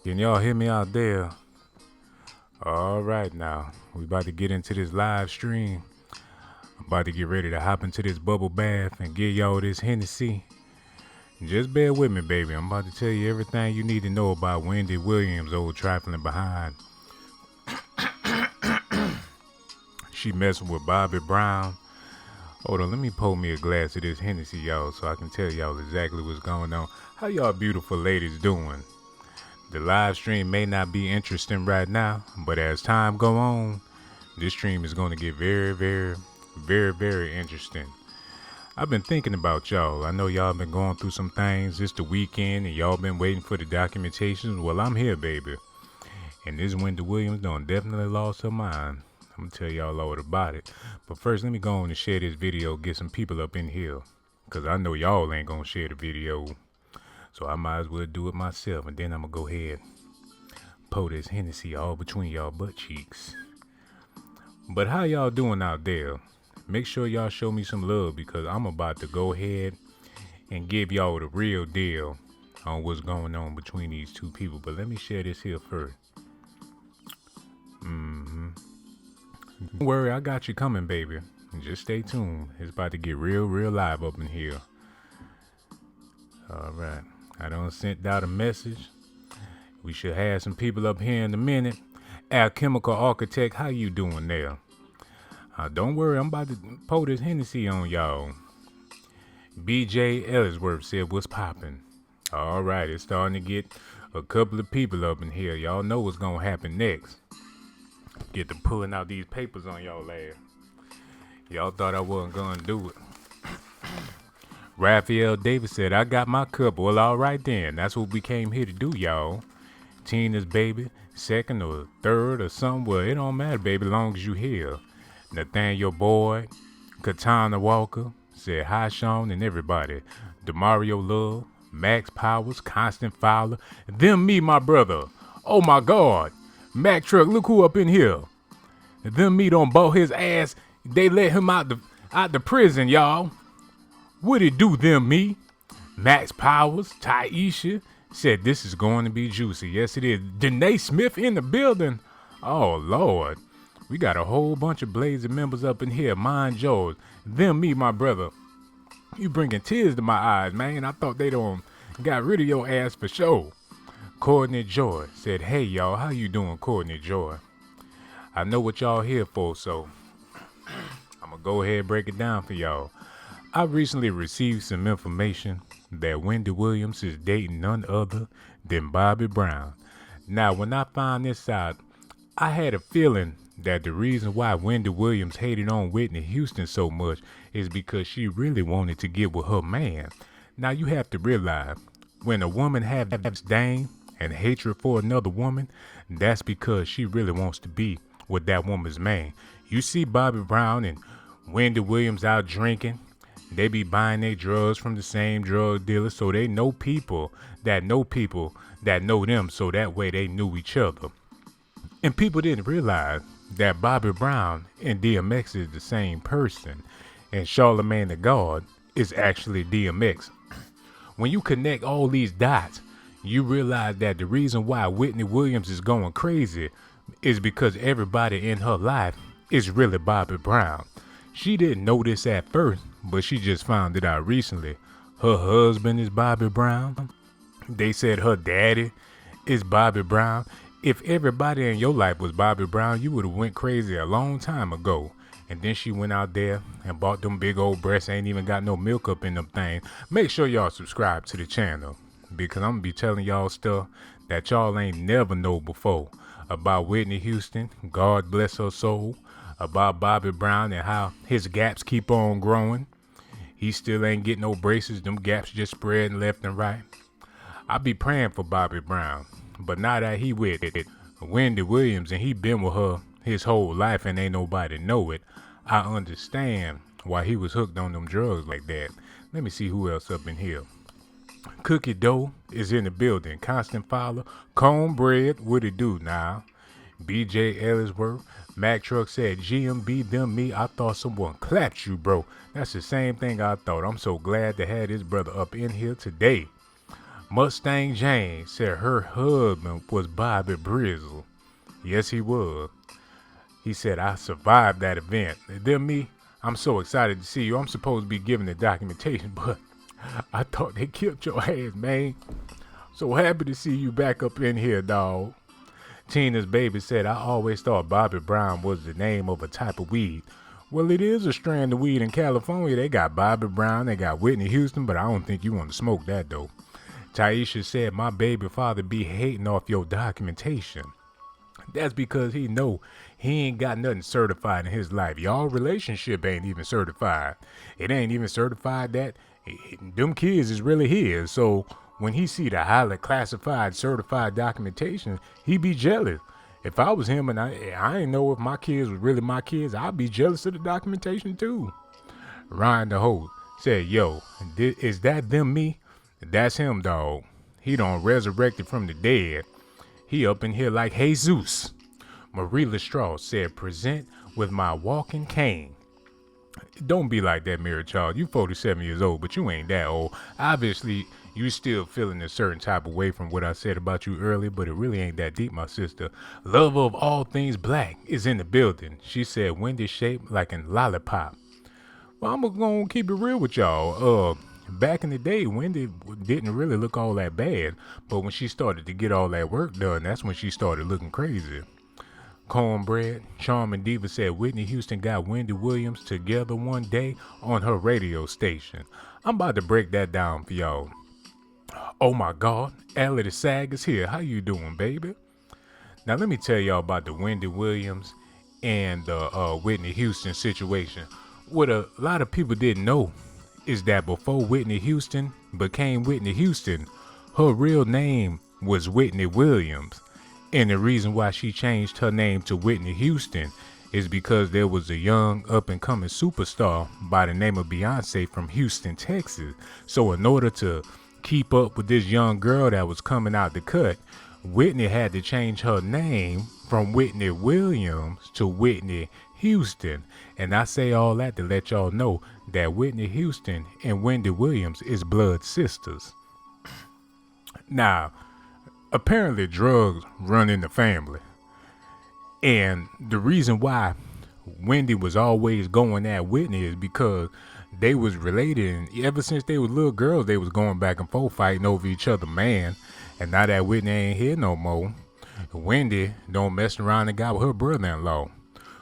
Can y'all hear me out there? All right, now we about to get into this live stream. I'm about to get ready to hop into this bubble bath and give y'all this Hennessy. Just bear with me, baby. I'm about to tell you everything you need to know about Wendy Williams, old trifling behind. She messing with Bobby Brown. Hold on, let me pour me a glass of this Hennessy, y'all, so I can tell y'all exactly what's going on. How y'all beautiful ladies doing? The live stream may not be interesting right now, but as time go on, this stream is going to get very interesting. I've been thinking about y'all. I know y'all been going through some things. It's the weekend and y'all been waiting for the documentation. Well, I'm here, baby. And this Wendy Williams done definitely lost her mind. I'm going to tell y'all all about it. But first, let me go on and share this video, get some people up in here. Because I know y'all ain't going to share the video. So I might as well do it myself. And then I'm going to go ahead pour this Hennessy all between y'all butt cheeks. But how y'all doing out there? Make sure y'all show me some love because I'm about to go ahead and give y'all the real deal on what's going on between these two people. But let me share this here first. Don't worry, I got you coming, baby. Just stay tuned. It's about to get real live up in here. All right. I done sent out a message. We should have some people up here in a minute. Alchemical Architect, how you doing there? Don't worry, I'm about to pour this Hennessy on y'all. BJ Ellisworth said, what's poppin'? All right, it's starting to get a couple of people up in here. Y'all know what's going to happen next. Get to pulling out these papers on y'all ass. Y'all thought I wasn't going to do it. Raphael Davis said, I got my cup. Well, all right then. That's what we came here to do, y'all. Tina's baby, second or third or something. Well, it don't matter, baby, as long as you here. Nathaniel Boyd, Katana Walker said, hi, Sean and everybody. Demario Love, Max Powers, Constant Fowler. Them me, my brother. Oh, my God. Mac Truck, look who up in here. Them me done bought his ass. They let him out the prison, y'all. What it do, them me? Max Powers, Taisha said this is going to be juicy. Yes, it is. Danae Smith in the building. Oh, Lord. We got a whole bunch of Blazing members up in here. Mind yours. Them me, my brother. You bringing tears to my eyes, man. I thought they done got rid of your ass for sure. Courtney Joy said, hey, y'all. How you doing, Courtney Joy? I know what y'all here for, so I'm going to go ahead and break it down for y'all. I recently received some information that Wendy Williams is dating none other than Bobby Brown. Now, when I found this out, I had a feeling that the reason why Wendy Williams hated on Whitney Houston so much is because she really wanted to get with her man. Now, you have to realize, when a woman has disdain and hatred for another woman, that's because she really wants to be with that woman's man. You see Bobby Brown and Wendy Williams out drinking. They be buying their drugs from the same drug dealer, so they know people that know them, so that way they knew each other. And people didn't realize that Bobby Brown and DMX is the same person, and Charlemagne the God is actually DMX. When you connect all these dots, you realize that the reason why Whitney Williams is going crazy is because everybody in her life is really Bobby Brown. She didn't know this at first, but she just found it out recently. Her husband is Bobby Brown. They said her daddy is Bobby Brown. If everybody in your life was Bobby Brown, you would have went crazy a long time ago. And then she went out there and bought them big old breasts. Ain't even got no milk up in them things. Make sure y'all subscribe to the channel, because I'm going to be telling y'all stuff that y'all ain't never know before about Whitney Houston, God bless her soul, about Bobby Brown and how his gaps keep on growing. He still ain't getting no braces. Them gaps just spreading left and right. I be praying for Bobby Brown, but now that he with it, Wendy Williams, and he been with her his whole life and ain't nobody know it, I understand why he was hooked on them drugs like that. Let me see who else up in here. Cookie Dough is in the building. Constant Fowler, Cornbread, what it do now? BJ Ellisworth, Mac Truck said, GMB, them me, I thought someone clapped you, bro. That's the same thing I thought. I'm so glad to have this brother up in here today. Mustang Jane said her husband was Bobby Brizzle. Yes, he was. He said, I survived that event. And then me, I'm so excited to see you. I'm supposed to be giving the documentation, but I thought they killed your ass, man. So happy to see you back up in here, dawg. Tina's baby said, I always thought Bobby Brown was the name of a type of weed. Well, it is a strand of weed in California. They got Bobby Brown, they got Whitney Houston, but I don't think you want to smoke that, though. Taisha said, my baby father be hating off your documentation. That's because he know he ain't got nothing certified in his life. Y'all relationship ain't even certified. It ain't even certified that them kids is really his. So when he see the highly classified certified documentation, he be jealous. If I was him and I ain't know if my kids was really my kids, I'd be jealous of the documentation too. Ryan the host said, yo, is that them me? That's him, dog. He done resurrected from the dead. He up in here like Jesus. Marie Lestrauss said, present with my walking cane. Don't be like that, Mary Charles. You 47 years old, but you ain't that old. Obviously, you still feeling a certain type of way from what I said about you earlier, but it really ain't that deep, my sister. Lover of all things black is in the building. She said, Wendy shaped like a lollipop. Well, I'm gonna keep it real with y'all. Back in the day, Wendy didn't really look all that bad, but when she started to get all that work done, that's when she started looking crazy. Cornbread, Charming Diva said Whitney Houston got Wendy Williams together one day on her radio station. I'm about to break that down for y'all. Oh my God, Ellie the Sag is here. How you doing, baby? Now let me tell y'all about the Wendy Williams and the Whitney Houston situation. What a lot of people didn't know is that before Whitney Houston became Whitney Houston, her real name was Whitney Williams. And the reason why she changed her name to Whitney Houston is because there was a young up-and-coming superstar by the name of Beyonce from Houston, Texas. So in order to keep up with this young girl that was coming out the cut, Whitney had to change her name from Whitney Williams to Whitney Houston. And I say all that to let y'all know that Whitney Houston and Wendy Williams is blood sisters. Now, apparently drugs run in the family. And the reason why Wendy was always going at Whitney is because they was related, and ever since they was little girls, they was going back and forth fighting over each other, man. And now that Whitney ain't here no more, Wendy don't mess around and got with her brother-in-law.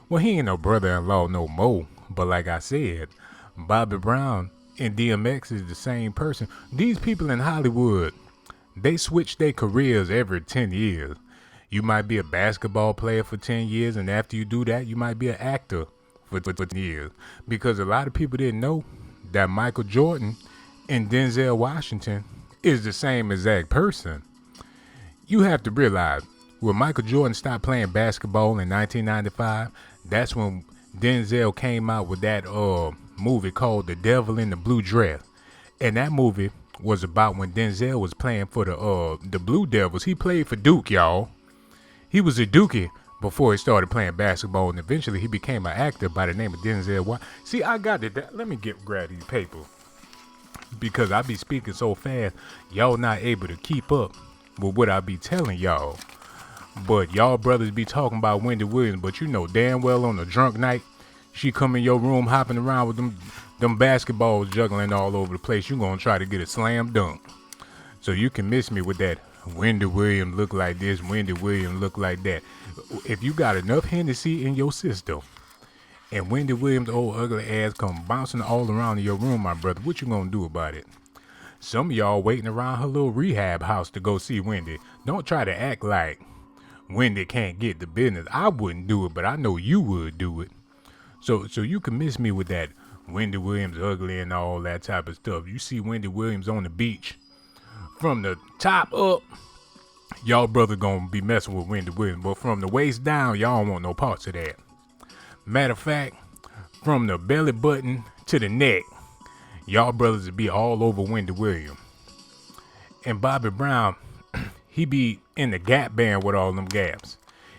Well, he ain't no brother-in-law no more, but like I said, Bobby Brown and DMX is the same person. These people in Hollywood, they switch their careers every 10 years. You might be a basketball player for 10 years, and after you do that, you might be an actor for 10 years. Because a lot of people didn't know that Michael Jordan and Denzel Washington is the same exact person. You have to realize, when Michael Jordan stopped playing basketball in 1995, that's when Denzel came out with that movie called The Devil in the Blue Dress. And that movie was about when Denzel was playing for the Blue Devils. He played for Duke, y'all. He was a Dookie before he started playing basketball, and eventually he became an actor by the name of Denzel. See, I got it. Let me grab these papers, because I be speaking so fast, y'all not able to keep up with what I be telling y'all. But y'all brothers be talking about Wendy Williams, but you know damn well on a drunk night, she come in your room hopping around with them basketballs juggling all over the place. You gonna try to get a slam dunk. So you can miss me with that Wendy Williams look like this, Wendy Williams look like that. If you got enough Hennessy in your system and Wendy Williams' old ugly ass come bouncing all around in your room, my brother, what you gonna do about it? Some of y'all waiting around her little rehab house to go see Wendy. Don't try to act like Wendy can't get the business. I wouldn't do it, but I know you would do it. So you can miss me with that Wendy Williams ugly and all that type of stuff. You see Wendy Williams on the beach from the top up, y'all brother gonna be messing with Wendy Williams. But from the waist down, y'all don't want no parts of that. Matter of fact, from the belly button to the neck, y'all brothers would be all over Wendy Williams. And Bobby Brown, he be in the Gap band with all them gaps.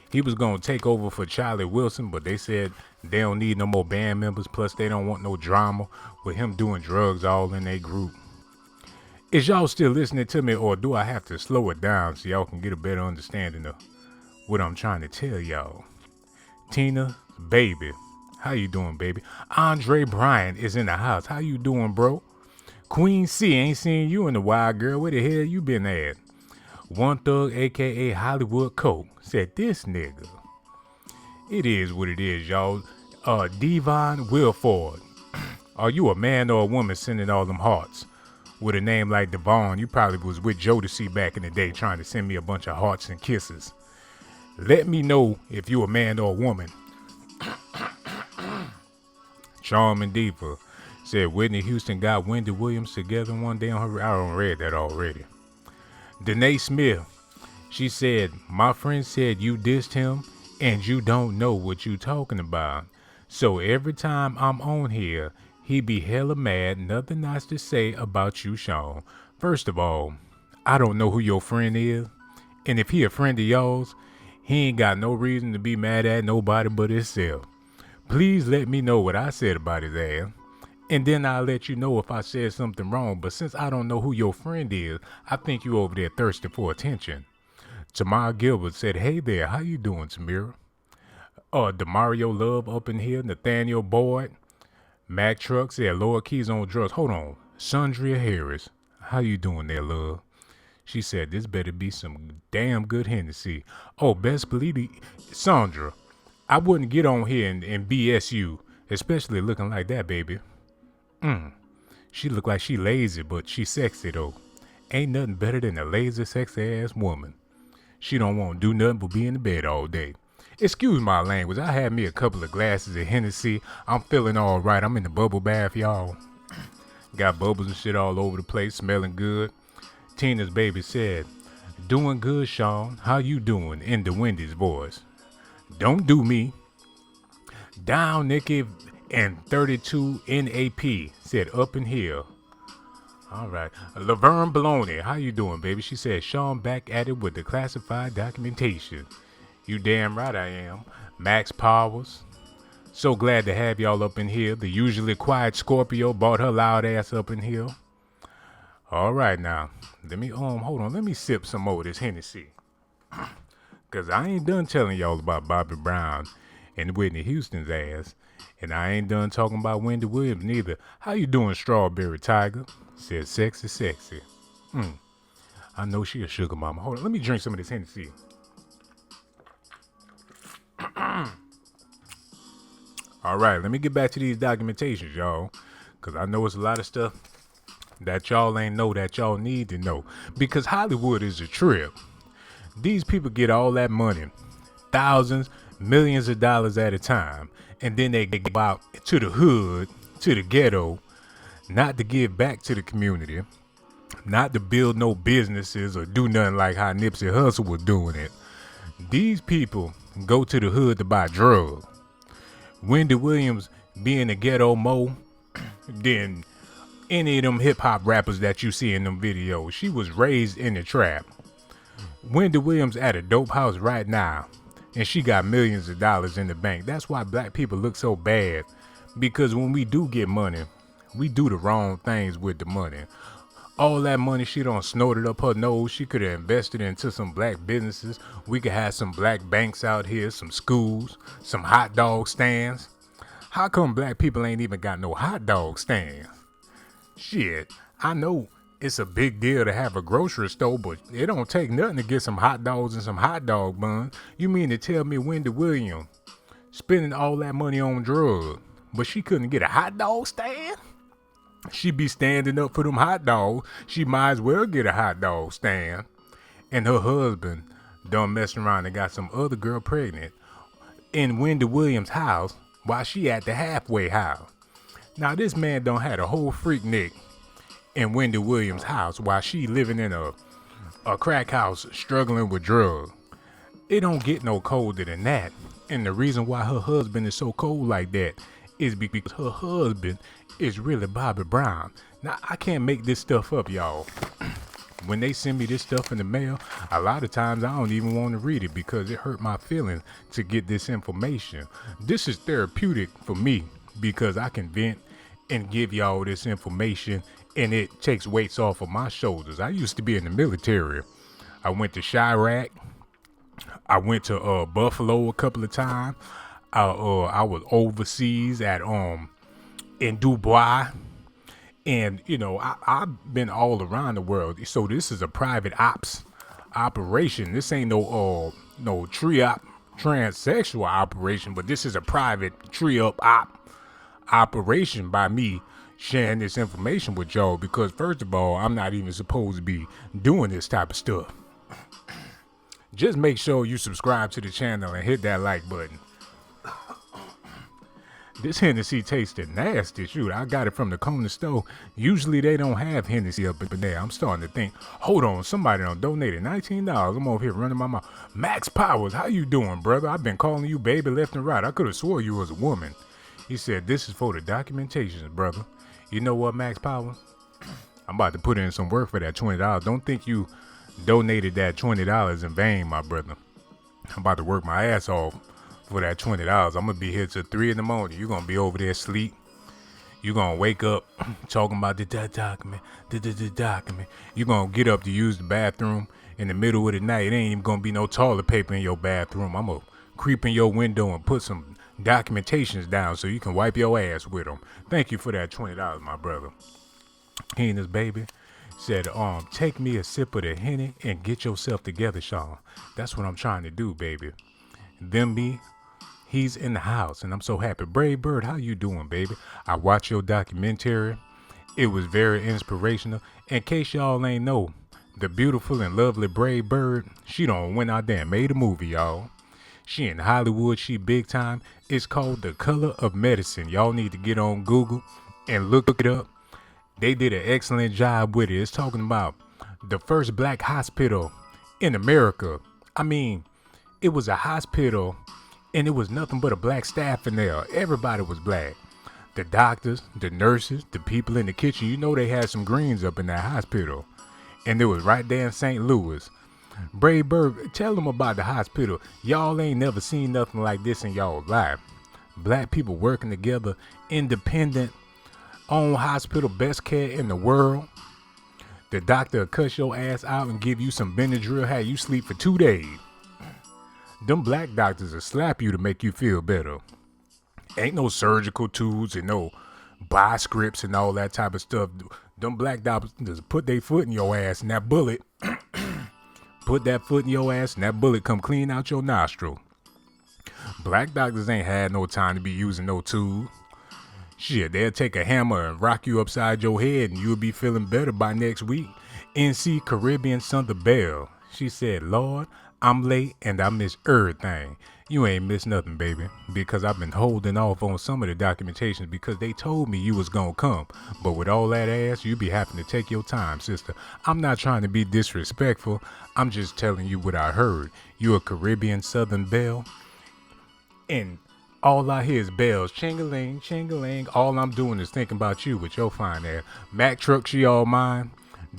He was gonna take over for Charlie Wilson, but they said they don't need no more band members. Plus, they don't want no drama with him doing drugs all in their group. Is y'all still listening to me, or do I have to slow it down so y'all can get a better understanding of what I'm trying to tell y'all? Tina, baby, how you doing, baby? Andre Bryant is in the house. How you doing, bro? Queen C, ain't seen you in a while, girl. Where the hell you been at? One Thug, a.k.a. Hollywood Coke, said this nigga. It is what it is, y'all. Devon Wilford. Are you a man or a woman sending all them hearts? With a name like Devon, you probably was with Jodeci back in the day trying to send me a bunch of hearts and kisses. Let me know if you a man or a woman. Charm and Diva said Whitney Houston got Wendy Williams together one day on her. I don't read that already. Danae Smith, she said, my friend said you dissed him and you don't know what you talking about. So every time I'm on here, he be hella mad, nothing nice to say about you, Sean. First of all, I don't know who your friend is. And if he a friend of yours, he ain't got no reason to be mad at nobody but himself. Please let me know what I said about his ass. And then I'll let you know if I said something wrong. But since I don't know who your friend is, I think you over there thirsty for attention. Tamar Gilbert said, hey there, how you doing, Tamira? Demario Love up in here, Nathaniel Boyd. Mac Truck said, lower keys on drugs. Hold on. Sandria Harris, how you doing there, love? She said, this better be some damn good Hennessy. Oh, best believe it. Sandra, I wouldn't get on here and BS you, especially looking like that, baby. She look like she lazy, but she sexy though. Ain't nothing better than a lazy, sexy ass woman. She don't want to do nothing but be in the bed all day. Excuse my language. I had me a couple of glasses of Hennessy. I'm feeling all right. I'm in the bubble bath, y'all. Got bubbles and shit all over the place, smelling good. Tina's baby said, doing good, Sean. How you doing? In the Wendy's voice. Don't do me. Down, Nikki. And 32 NAP said up in here. All right. Laverne Baloney, how you doing, baby? She said, Sean back at it with the classified documentation. You damn right I am. Max Powers. So glad to have y'all up in here. The usually quiet Scorpio brought her loud ass up in here. All right now. Let me, hold on. Let me sip some more of this Hennessy. Because I ain't done telling y'all about Bobby Brown and Whitney Houston's ass. And I ain't done talking about Wendy Williams neither. How you doing, Strawberry Tiger? Said sexy, sexy. I know she a sugar mama. Hold on, let me drink some of this Hennessy. All right, let me get back to these documentations, y'all. Because I know it's a lot of stuff that y'all ain't know that y'all need to know. Because Hollywood is a trip. These people get all that money. Thousands, millions of dollars at a time. And then they go out to the hood, to the ghetto, not to give back to the community, not to build no businesses or do nothing like how Nipsey Hussle was doing it. These people go to the hood to buy drugs. Wendy Williams being a ghetto mo than any of them hip hop rappers that you see in them videos. She was raised in the trap. Wendy Williams at a dope house right now. And she got millions of dollars in the bank. That's why black people look so bad. Because when we do get money, we do the wrong things with the money. All that money she done snorted up her nose. She could have invested into some black businesses. We could have some black banks out here, some schools, some hot dog stands. How come black people ain't even got no hot dog stands? Shit, I know it's a big deal to have a grocery store, but it don't take nothing to get some hot dogs and some hot dog buns. You mean to tell me Wendy Williams spending all that money on drugs, but she couldn't get a hot dog stand? She be standing up for them hot dogs. She might as well get a hot dog stand. And her husband done messing around and got some other girl pregnant in Wendy Williams' house while she at the halfway house. Now this man done had a whole freak nick in Wendy Williams' house while she living in a crack house struggling with drugs. It don't get no colder than that. And the reason why her husband is so cold like that is because her husband is really Bobby Brown. Now, I can't make this stuff up, y'all. When they send me this stuff in the mail, a lot of times I don't even want to read it because it hurt my feelings to get this information. This is therapeutic for me because I can vent and give y'all this information and it takes weights off of my shoulders. I used to be in the military. I went to Chirac. I went to Buffalo a couple of times. I was overseas at in Dubai, and I've been all around the world. So this is a private ops operation. This ain't no tri-op transsexual operation, but this is a private tri-up operation by me sharing this information with y'all, because first of all, I'm not even supposed to be doing this type of stuff. Just make sure you subscribe to the channel and hit that like button. This Hennessy tasted nasty. Shoot, I got it from the corner store. Usually they don't have Hennessy up in there. I'm starting to think, hold on, somebody done donated $19. I'm over here running my mouth. Max Powers, how you doing, brother? I've been calling you baby left and right. I could have swore you was a woman. He said, this is for the documentations, brother. You know what, Max Powers? I'm about to put in some work for that $20. Don't think you donated that $20 in vain, my brother. I'm about to work my ass off for that $20. I'm gonna be here till 3 in the morning. You're gonna be over there asleep. You're gonna wake up talking about the document. You're gonna get up to use the bathroom in the middle of the night. It ain't even gonna be no toilet paper in your bathroom. I'm gonna creep in your window and put some documentations down so you can wipe your ass with them. Thank you for that $20, my brother. He and his baby said, take me a sip of the Henny and get yourself together, Sean. That's what I'm trying to do, baby. Them me, he's in the house, and I'm so happy. Brave Bird, how you doing, baby? I watched your documentary. It was very inspirational. In case y'all ain't know, the beautiful and lovely Brave Bird, she done went out there and made a movie, y'all. She in Hollywood, she big time. It's called The Color of Medicine. Y'all need to get on Google and look it up. They did an excellent job with it. It's talking about the first black hospital in America. I mean, it was a hospital and it was nothing but a black staff in there. Everybody was black. The doctors, the nurses, the people in the kitchen. You know they had some greens up in that hospital. And it was right there in St. Louis. Brave Bird, tell them about the hospital. Y'all ain't never seen nothing like this in y'all life. Black people working together, independent, own hospital, best care in the world. The doctor will cuss your ass out and give you some Benadryl, have you sleep for 2 days. Them black doctors will slap you to make you feel better. Ain't no surgical tools and no buy scripts and all that type of stuff. Them black doctors put their foot in your ass and that bullet, put that foot in your ass and that bullet come clean out your nostril. Black doctors ain't had no time to be using no tools. Shit, they'll take a hammer and rock you upside your head and you'll be feeling better by next week. NC Caribbean Santa Bell, she said, Lord, I'm late and I miss everything. You ain't missed nothing, baby, because I've been holding off on some of the documentations because they told me you was gonna come. But with all that ass, you be having to take your time, sister. I'm not trying to be disrespectful. I'm just telling you what I heard. You a Caribbean Southern Belle, and all I hear is bells, ching-a-ling, ching-a-ling. All I'm doing is thinking about you with your fine ass. Mac truck, she all mine.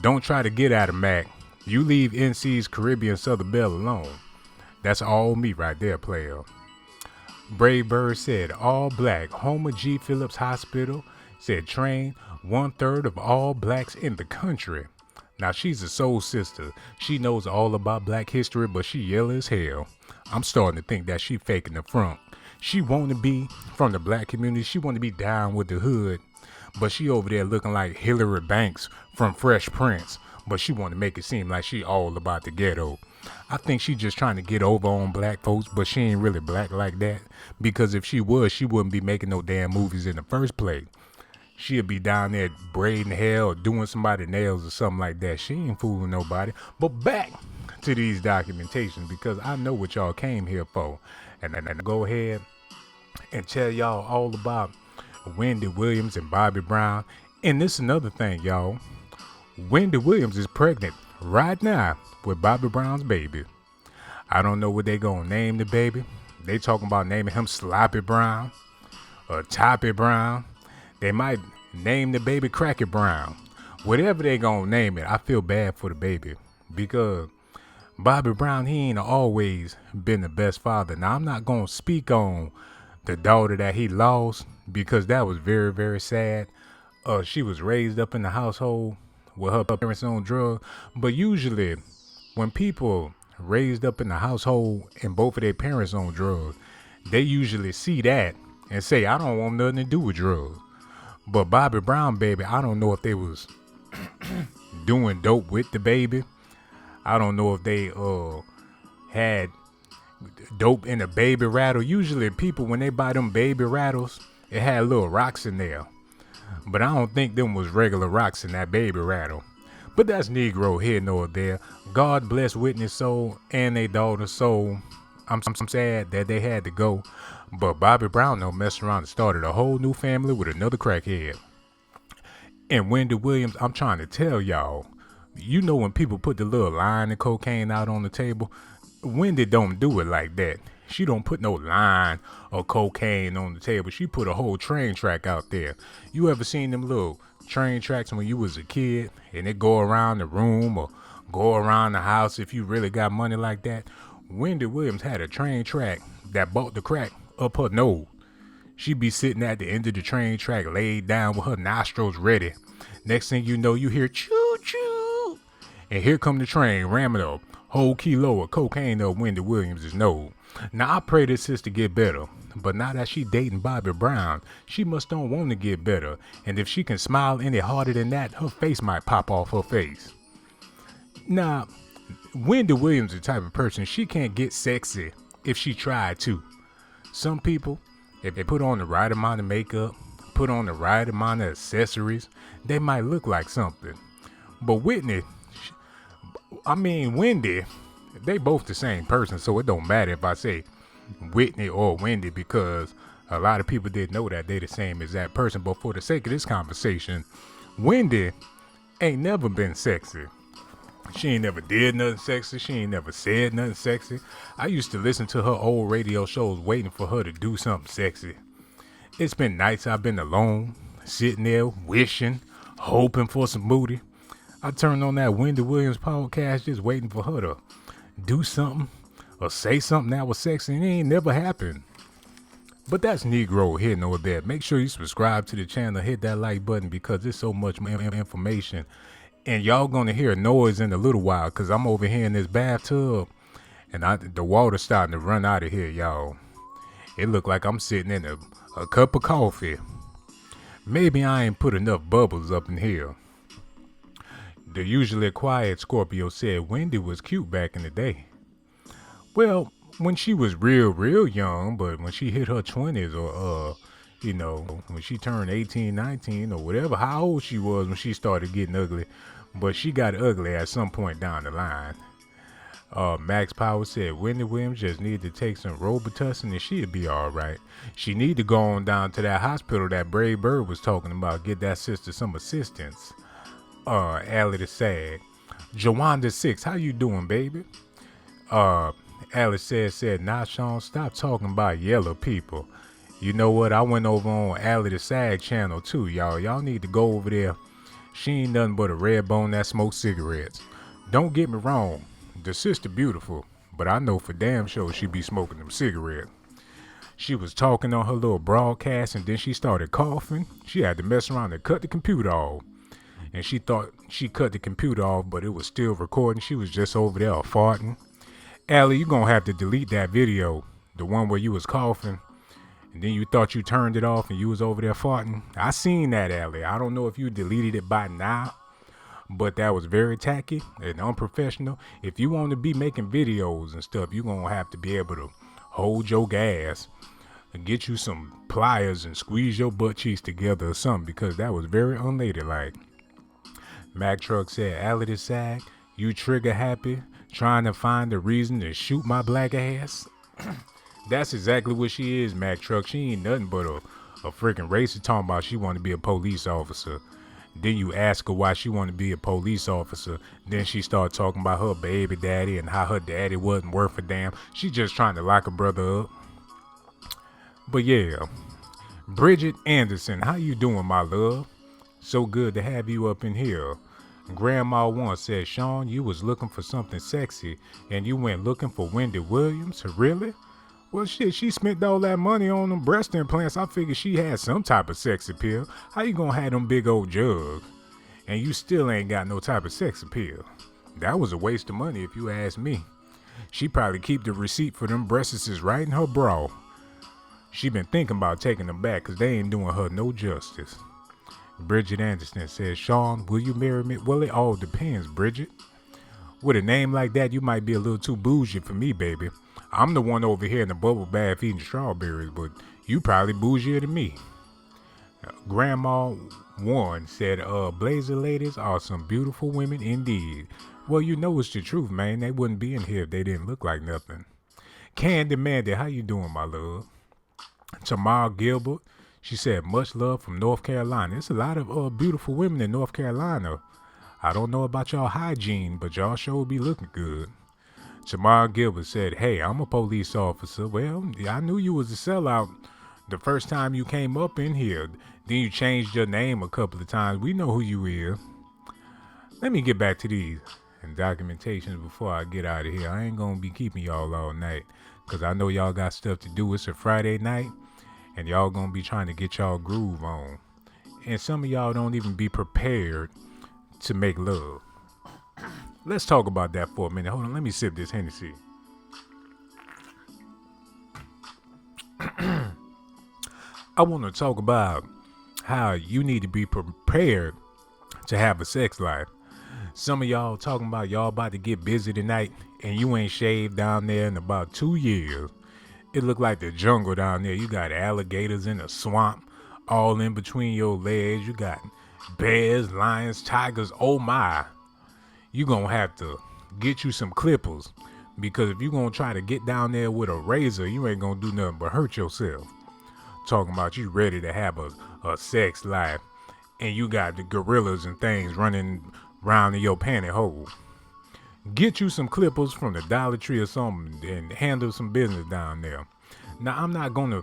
Don't try to get at her, Mac. You leave NC's Caribbean Southern Belle alone. That's all me right there, player. Brave Bird said, all black. Homer G. Phillips Hospital said train 1/3 of all blacks in the country. Now, she's a soul sister. She knows all about black history, but she yellow as hell. I'm starting to think that she faking the front. She want to be from the black community. She want to be down with the hood, but she over there looking like Hillary Banks from Fresh Prince, but she want to make it seem like she all about the ghetto. I think she just trying to get over on black folks, but she ain't really black like that, because if she was, she wouldn't be making no damn movies in the first place. She'll be down there braiding hair or doing somebody's nails or something like that. She ain't fooling nobody. But back to these documentations, because I know what y'all came here for. And go ahead and tell y'all all about Wendy Williams and Bobby Brown. And this is another thing, y'all. Wendy Williams is pregnant right now with Bobby Brown's baby. I don't know what they gonna name the baby. They talking about naming him Sloppy Brown or Toppy Brown. They might name the baby Cracky Brown. Whatever they gonna name it, I feel bad for the baby, because Bobby Brown, he ain't always been the best father. Now, I'm not gonna speak on the daughter that he lost, because that was very, very sad. she was raised up in the household with her parents on drugs. But usually, when people raised up in the household and both of their parents on drugs, they usually see that and say, I don't want nothing to do with drugs. But Bobby Brown, baby, I don't know if they was doing dope with the baby. I don't know if they had dope in a baby rattle. Usually people, when they buy them baby rattles, it had little rocks in there. But I don't think them was regular rocks in that baby rattle. But that's Negro here nor there. God bless Whitney's soul and their daughter's soul. I'm sad that they had to go. But Bobby Brown don't mess around and started a whole new family with another crackhead. And Wendy Williams, I'm trying to tell y'all, you know when people put the little line of cocaine out on the table, Wendy don't do it like that. She don't put no line of cocaine on the table. She put a whole train track out there. You ever seen them little train tracks when you was a kid and they go around the room or go around the house if you really got money like that? Wendy Williams had a train track that bought the crack up her nose. She be sitting at the end of the train track laid down with her nostrils ready. Next thing you know, you hear choo choo. And here come the train ramming a whole kilo of cocaine up Wendy Williams' nose. Now I pray this sister get better. But now that she dating Bobby Brown, she must don't want to get better. And if she can smile any harder than that, her face might pop off her face. Now, Wendy Williams is the type of person, she can't get sexy if she tried to. Some people, if they put on the right amount of makeup, put on the right amount of accessories, they might look like something. But Wendy, they both the same person, so it don't matter if I say Whitney or Wendy, because a lot of people didn't know that they the same as that person. But for the sake of this conversation, Wendy ain't never been sexy. She ain't never did nothing sexy. She ain't never said nothing sexy. I used to listen to her old radio shows waiting for her to do something sexy. It's been nights I've been alone, sitting there wishing, hoping for some booty. I turned on that Wendy Williams podcast just waiting for her to do something or say something that was sexy, and it ain't never happened. But that's Negro here nor there. Make sure you subscribe to the channel, hit that like button, because there's so much information. And y'all gonna hear a noise in a little while, because I'm over here in this bathtub and the water's starting to run out of here, y'all. It look like I'm sitting in a cup of coffee. Maybe I ain't put enough bubbles up in here. The usually quiet Scorpio said Wendy was cute back in the day. Well, when she was real young, but when she hit her 20s or when she turned 18, 19 or whatever, how old she was when she started getting ugly. But she got ugly at some point down the line. Max Power said Wendy Williams just needed to take some Robitussin and she'd be all right. She need to go on down to that hospital that Brave Bird was talking about. Get that sister some assistance. Allie the Sad. Jawanda 6, how you doing, baby? Alice said, nah, Sean, stop talking about yellow people. You know what? I went over on Allie the Sad channel too, y'all. Y'all need to go over there. She ain't nothing but a red bone that smokes cigarettes. Don't get me wrong. The sister beautiful, but I know for damn sure she be smoking them cigarettes. She was talking on her little broadcast and then she started coughing. She had to mess around and cut the computer off. And she thought she cut the computer off, but it was still recording. She was just over there farting. Allie, you gonna have to delete that video. The one where you was coughing. And then you thought you turned it off and you was over there farting. I seen that, Allie. I don't know if you deleted it by now, but that was very tacky and unprofessional. If you want to be making videos and stuff, you're going to have to be able to hold your gas and get you some pliers and squeeze your butt cheeks together or something, because that was very unladylike. Mac Truck said, Allie the Sag, you trigger happy, trying to find a reason to shoot my black ass. That's exactly what she is, Mac Truck. She ain't nothing but a freaking racist talking about she want to be a police officer. Then you ask her why she want to be a police officer. Then she start talking about her baby daddy and how her daddy wasn't worth a damn. She just trying to lock her brother up. But yeah, Bridget Anderson, how you doing, my love? So good to have you up in here. Grandma once said, Sean, you was looking for something sexy and you went looking for Wendy Williams? Really? Well, shit, she spent all that money on them breast implants. I figured she had some type of sex appeal. How you gonna have them big old jugs and you still ain't got no type of sex appeal? That was a waste of money if you ask me. She probably keep the receipt for them breasts right in her bra. She been thinking about taking them back because they ain't doing her no justice. Bridget Anderson says, Sean, will you marry me? Well, it all depends, Bridget. With a name like that, you might be a little too bougie for me, baby. I'm the one over here in the bubble bath eating strawberries, but you probably bougier than me. Grandma Warren said, Blazer ladies are some beautiful women indeed. Well, you know it's the truth, man. They wouldn't be in here if they didn't look like nothing. Candy Mandy, how you doing, my love? Tamar Gilbert, she said, much love from North Carolina. There's a lot of beautiful women in North Carolina. I don't know about y'all hygiene, but y'all sure be looking good. Tamar Gilbert said, hey, I'm a police officer. Well, I knew you was a sellout the first time you came up in here. Then you changed your name a couple of times. We know who you is. Let me get back to these and documentations before I get out of here. I ain't going to be keeping y'all all night because I know y'all got stuff to do. It's a Friday night and y'all going to be trying to get y'all groove on. And some of y'all don't even be prepared to make love. Let's talk about that for a minute. Hold on, let me sip this Hennessy. I want to talk about how you need to be prepared to have a sex life. Some of y'all talking about y'all about to get busy tonight and you ain't shaved down there in about 2 years. It look like the jungle down there. You got alligators in a swamp all in between your legs. You got bears, lions, tigers. Oh my. You gonna have to get you some clippers because if you gonna try to get down there with a razor, you ain't gonna do nothing but hurt yourself. Talking about you ready to have a sex life and you got the gorillas and things running around in your pantyhose. Get you some clippers from the Dollar Tree or something and handle some business down there. Now, I'm not gonna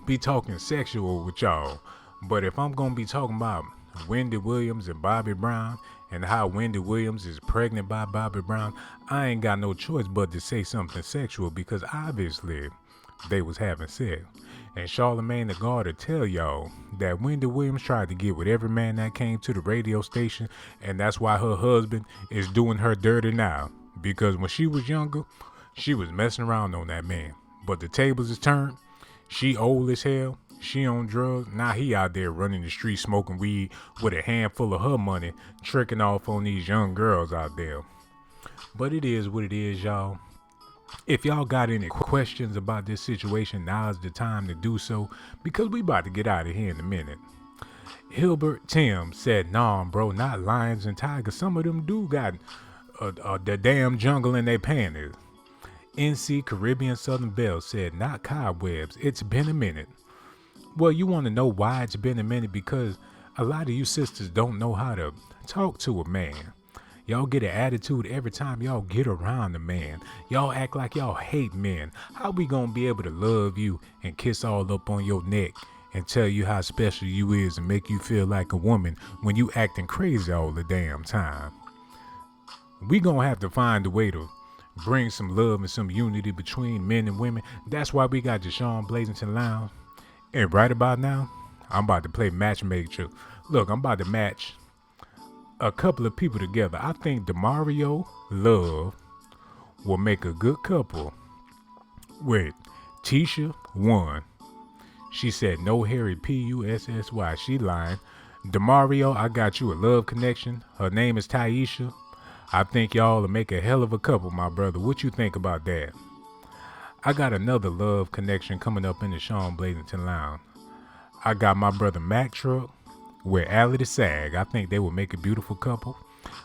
be talking sexual with y'all, but if I'm gonna be talking about Wendy Williams and Bobby Brown and how Wendy Williams is pregnant by Bobby Brown, I ain't got no choice but to say something sexual because obviously they was having sex. And Charlamagne the God will tell y'all that Wendy Williams tried to get with every man that came to the radio station, and that's why her husband is doing her dirty now. Because when she was younger, she was messing around on that man. But the tables is turned. She old as hell. She on drugs. Now he out there running the street smoking weed with a handful of her money, tricking off on these young girls out there. But it is what it is, y'all. If y'all got any questions about this situation, now's the time to do so because we about to get out of here in a minute. Hilbert Tim said, nah, bro, not lions and tigers. Some of them do got the damn jungle in their panties. NC Caribbean Southern Belle said, not cobwebs. It's been a minute. Well, you want to know why it's been a minute? Because a lot of you sisters don't know how to talk to a man. Y'all get an attitude every time y'all get around a man. Y'all act like y'all hate men. How we gonna be able to love you and kiss all up on your neck and tell you how special you is and make you feel like a woman when you acting crazy all the damn time? We gonna have to find a way to bring some love and some unity between men and women. That's why we got Deshaun Blazington Lounge. And right about now, I'm about to play matchmaker. Look, I'm about to match a couple of people together. I think Demario Love will make a good couple with Tisha One. She said no Harry Pussy. She lying. Demario, I got you a love connection. Her name is Taisha. I think y'all will make a hell of a couple, my brother. What you think about that? I got another love connection coming up in the Sean Blazington Lounge. I got my brother Mac Truck with Allie the Sag. I think they would make a beautiful couple.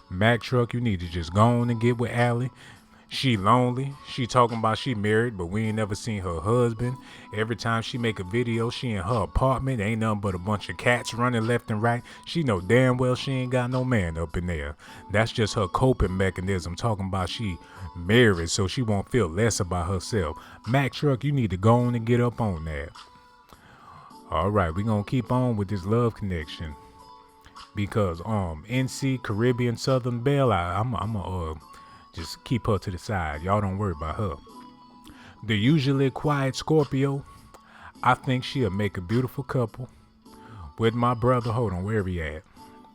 Mac Truck, you need to just go on and get with Allie. She lonely. She talking about she married, but we ain't never seen her husband. Every time she make a video, she in her apartment. Ain't nothing but a bunch of cats running left and right. She know damn well she ain't got no man up in there. That's just her coping mechanism, talking about she married so she won't feel less about herself. Mac Truck, you need to go on and get up on that. All right, we're going to keep on with this love connection because NC Caribbean Southern Belle, I'm going to just keep her to the side. Y'all don't worry about her. The usually quiet Scorpio, I think she'll make a beautiful couple with my brother. Hold on, where he at?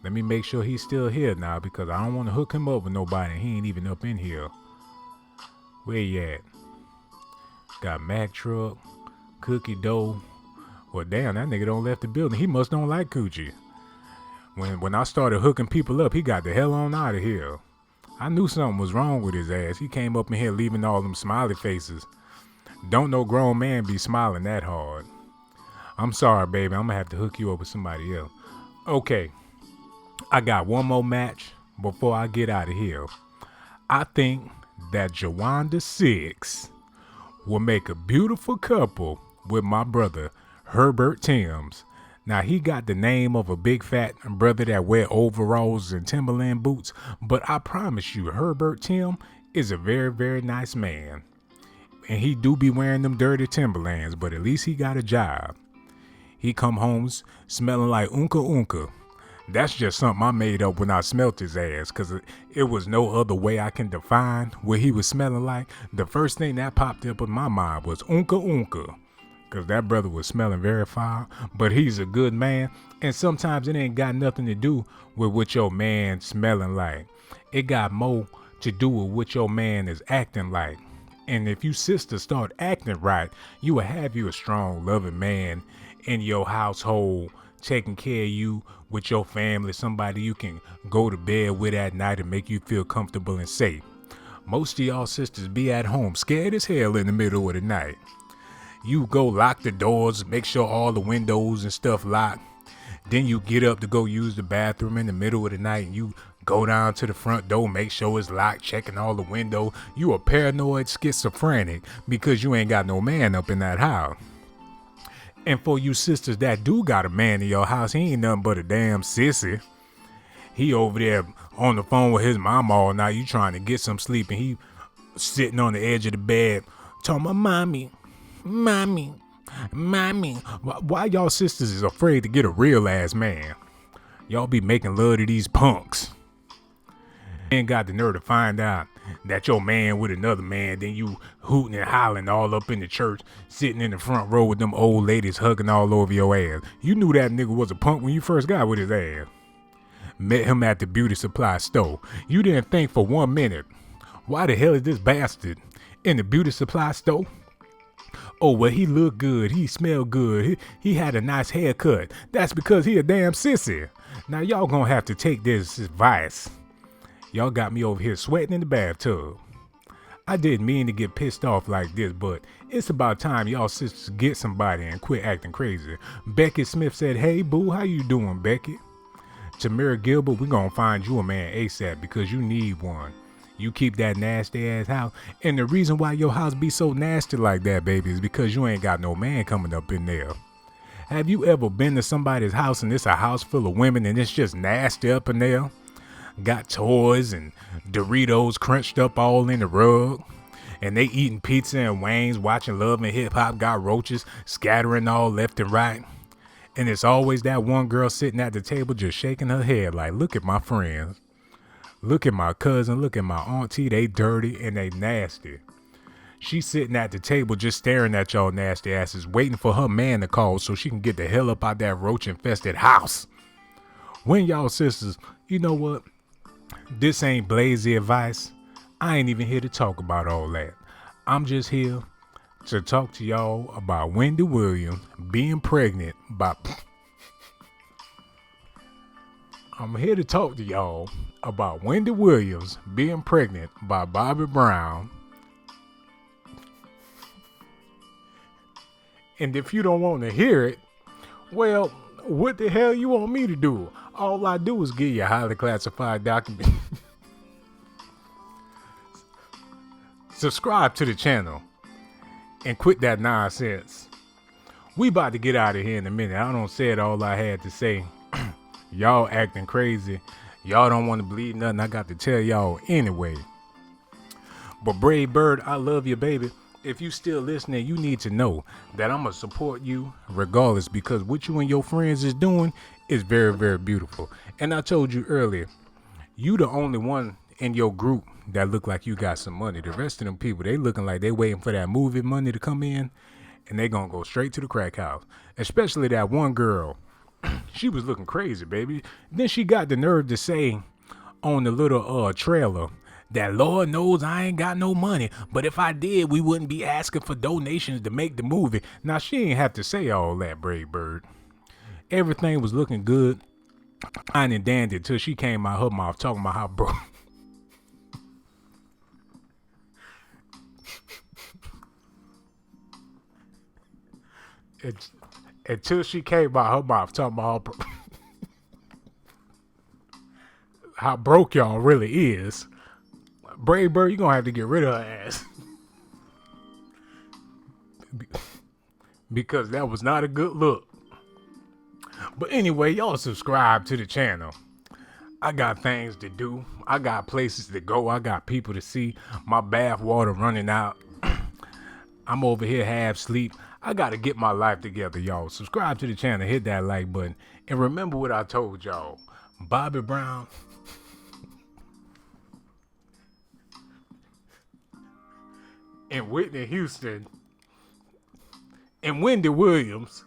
Let me make sure he's still here now because I don't want to hook him up with nobody. He ain't even up in here. Where he at? Got Mac truck, cookie dough. Well, damn, that nigga don't left the building. He must don't like coochie. When I started hooking people up, he got the hell on out of here. I knew something was wrong with his ass. He came up in here leaving all them smiley faces. Don't no grown man be smiling that hard. I'm sorry, baby. I'm gonna have to hook you up with somebody else. Okay, I got one more match before I get out of here. I think that Jawanda 6 will make a beautiful couple with my brother Herbert Timms. Now, he got the name of a big fat brother that wear overalls and Timberland boots, but I promise you, Herbert Tim is a very, very nice man. And he do be wearing them dirty Timberlands, but at least he got a job. He come home smelling like Unka Unka. That's just something I made up when I smelt his ass, because it was no other way I can define what he was smelling like. The first thing that popped up in my mind was Unka Unka. Because that brother was smelling very foul, but he's a good man. And sometimes it ain't got nothing to do with what your man smelling like. It got more to do with what your man is acting like. And if you sisters start acting right, you will have you a strong, loving man in your household, taking care of you with your family, somebody you can go to bed with at night and make you feel comfortable and safe. Most of y'all sisters be at home scared as hell in the middle of the night. You go lock the doors, make sure all the windows and stuff locked. Then you get up to go use the bathroom in the middle of the night and you go down to the front door, make sure it's locked, checking all the windows. You a paranoid schizophrenic because you ain't got no man up in that house. And for you sisters that do got a man in your house, he ain't nothing but a damn sissy. He over there on the phone with his mama all night. You trying to get some sleep and he sitting on the edge of the bed talking about mommy. Why y'all sisters is afraid to get a real ass man? Y'all be making love to these punks. And got the nerve to find out that your man with another man, then you hooting and hollering all up in the church, sitting in the front row with them old ladies hugging all over your ass. You knew that nigga was a punk when you first got with his ass. Met him at the beauty supply store. You didn't think for 1 minute, why the hell is this bastard in the beauty supply store? Oh, well, he looked good. He smelled good. He had a nice haircut. That's because he a damn sissy. Now, y'all gonna have to take this advice. Y'all got me over here sweating in the bathtub. I didn't mean to get pissed off like this, but it's about time y'all sisters get somebody and quit acting crazy. Becky Smith said, hey, boo, how you doing, Becky? Tamara Gilbert, we gonna find you a man ASAP because you need one. You keep that nasty ass house. And the reason why your house be so nasty like that, baby, is because you ain't got no man coming up in there. Have you ever been to somebody's house and it's a house full of women and it's just nasty up in there? Got toys and Doritos crunched up all in the rug. And they eating pizza and wings, watching Love and Hip Hop, got roaches scattering all left and right. And it's always that one girl sitting at the table just shaking her head like, look at my friends. Look at my cousin, look at my auntie, they dirty and they nasty. She's sitting at the table just staring at y'all nasty asses, waiting for her man to call so she can get the hell up out that roach-infested house. When y'all sisters, you know what? This ain't blazy advice. I ain't even here to talk about all that. I'm just here to talk to y'all about Wendy Williams being pregnant by... I'm here to talk to y'all about Wendy Williams being pregnant by Bobby Brown. And if you don't want to hear it, well, what the hell you want me to do? All I do is give you a highly classified document. Subscribe to the channel and quit that nonsense. We about to get out of here in a minute. I don't say it all I had to say. Y'all acting crazy. Y'all don't want to believe nothing I got to tell y'all anyway. But Brave Bird, I love you, baby. If you still listening, you need to know that I'm going to support you regardless, because what you and your friends is doing is very, very beautiful. And I told you earlier, you the only one in your group that look like you got some money. The rest of them people, they looking like they waiting for that movie money to come in, and they gonna go straight to the crack house. Especially that one girl. She was looking crazy, baby. Then she got the nerve to say on the little trailer that Lord knows I ain't got no money, but if I did, we wouldn't be asking for donations to make the movie. Now, she ain't have to say all that, Brave Bird. Everything was looking good, fine and dandy, until she came out her mouth talking about how broke. Until she came out her mouth talking about how broke y'all really is. Brave Bird, you gonna have to get rid of her ass. Because that was not a good look. But anyway, y'all subscribe to the channel. I got things to do. I got places to go. I got people to see. My bath water running out. I'm over here half asleep. I gotta get my life together, y'all. Subscribe to the channel. Hit that like button. And remember what I told y'all. Bobby Brown and Whitney Houston and Wendy Williams,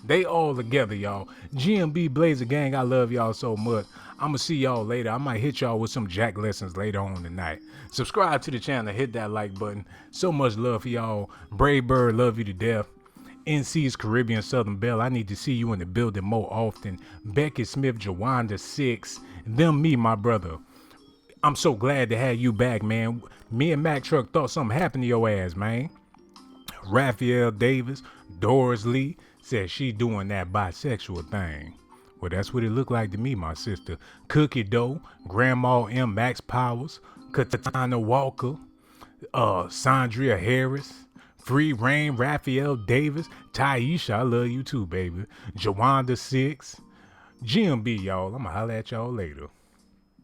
they all together, y'all. GMB Blazer Gang, I love y'all so much. I'ma see y'all later. I might hit y'all with some jack lessons later on tonight. Subscribe to the channel. Hit that like button. So much love for y'all. Brave Bird, love you to death. NC's Caribbean Southern Belle, I need to see you in the building more often. Becky Smith, Jawanda 6. Them me, my brother. I'm so glad to have you back, man. Me and Mac Truck thought something happened to your ass, man. Raphael Davis, Doris Lee, said she doing that bisexual thing. Well, that's what it looked like to me, my sister. Cookie Dough, Grandma M. Max Powers, Katana Walker, Sandria Harris, Free Reign, Raphael Davis, Taisha, I love you too, baby. Jawanda 6, GMB, y'all. I'ma holler at y'all later.